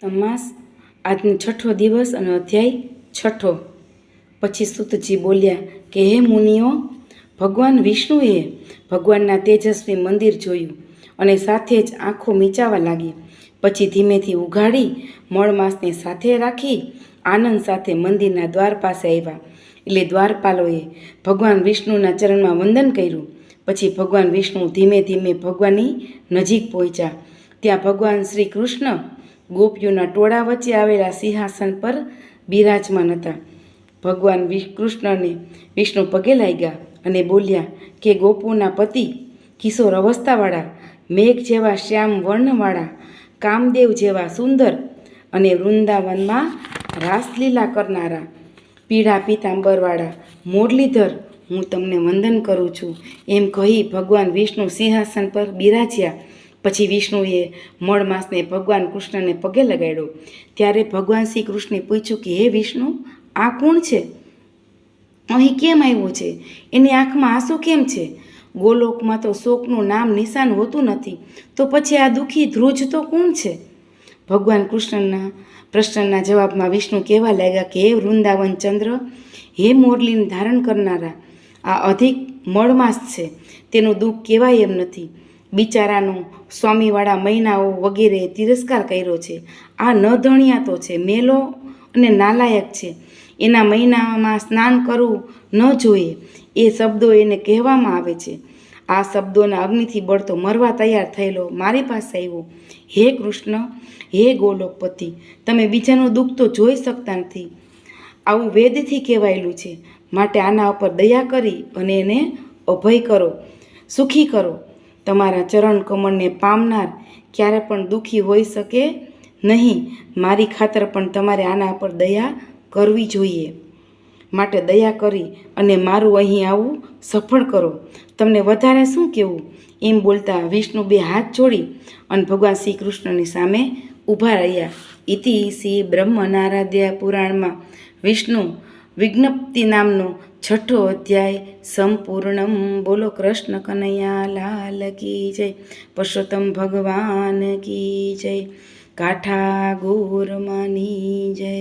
અમાસ આજનો છઠ્ઠો દિવસ અને અધ્યાય છઠ્ઠો। પછી સૂતજી બોલ્યા કે હે મુનિઓ, ભગવાન વિષ્ણુએ ભગવાનના તેજસ્વી મંદિર જોયું અને સાથે જ આંખો મીચાવા લાગી। પછી ધીમેથી ઉઘાડી મળમાસને સાથે રાખી આનંદ સાથે મંદિરના દ્વાર પાસે આવ્યા। એટલે દ્વારપાલોએ ભગવાન વિષ્ણુના ચરણમાં વંદન કર્યું। પછી ભગવાન વિષ્ણુ ધીમે ધીમે ભગવાનની નજીક પહોંચ્યા। ત્યાં ભગવાન શ્રી કૃષ્ણ ગોપીઓના ટોળા વચ્ચે આવેલા સિંહાસન પર બિરાજમાન હતા। ભગવાન કૃષ્ણને વિષ્ણુ પગે લાગ્યા અને બોલ્યા કે ગોપોના પતિ, કિશોર અવસ્થાવાળા, મેઘ જેવા શ્યામ વર્ણવાળા, કામદેવ જેવા સુંદર અને વૃંદાવનમાં રાસલીલા કરનારા, પીળા પીતાંબરવાળા મુરલીધર, હું તમને વંદન કરું છું। એમ કહી ભગવાન વિષ્ણુ સિંહાસન પર બિરાજ્યા। પછી વિષ્ણુએ મળમાસને ભગવાન કૃષ્ણને પગે લગાડ્યો। ત્યારે ભગવાન શ્રી કૃષ્ણે પૂછ્યું કે હે વિષ્ણુ, આ કોણ છે? અહીં કેમ આવ્યો છે? એની આંખમાં આંસુ કેમ છે? ગોલોકમાં તો શોકનું નામ નિશાન હોતું નથી, તો પછી આ દુઃખી ધ્રુજ તો કોણ છે? ભગવાન કૃષ્ણના પ્રશ્નના જવાબમાં વિષ્ણુ કહેવા લાગ્યા કે હે વૃંદાવન ચંદ્ર, હે મોરલીને ધારણ કરનારા, આ અધિક મળમાસ છે, તેનું દુઃખ કહેવાય એમ નથી। બિચારાનો સ્વામીવાળા મહિનાઓ વગેરે તિરસ્કાર કર્યો છે। આ ન ધણિયાતો છે, મેલો અને નાલાયક છે, એના મહિનામાં સ્નાન કરવું ન જોઈએ, એ શબ્દો એને કહેવામાં આવે છે। આ શબ્દોના અગ્નિથી બળતો મરવા તૈયાર થયેલો મારી પાસે આવ્યો। હે કૃષ્ણ, હે ગોલોકપતિ, તમે બીજાનું દુઃખ તો જોઈ શકતા નથી, આવું વેદથી કહેવાયેલું છે, માટે આના ઉપર દયા કરી અને એને અભય કરો, સુખી કરો। તમારા ચરણ કમળને પામનાર ક્યારે પણ દુઃખી હોઈ શકે નહીં, મારી ખાતર પણ તમારે આના પર દયા કરવી જોઈએ, માટે દયા કરી અને મારું અહીં આવું સફળ કરો। તમને વધારે શું કહેવું? એમ બોલતા વિષ્ણુ બે હાથ જોડી અને ભગવાન શ્રી કૃષ્ણની સામે ઊભા રહ્યા। ઇતિ શ્રી બ્રહ્મનારાધ્યા પુરાણમાં વિષ્ણુ વિજ્ઞપ્તિ નામનો છઠ્ઠો અધ્યાય સંપૂર્ણમ। બોલો કૃષ્ણ કનૈયા લાલ કી જય, પુરુષોત્તમ ભગવાન કી જય, કાઠા ગોરમાની જય।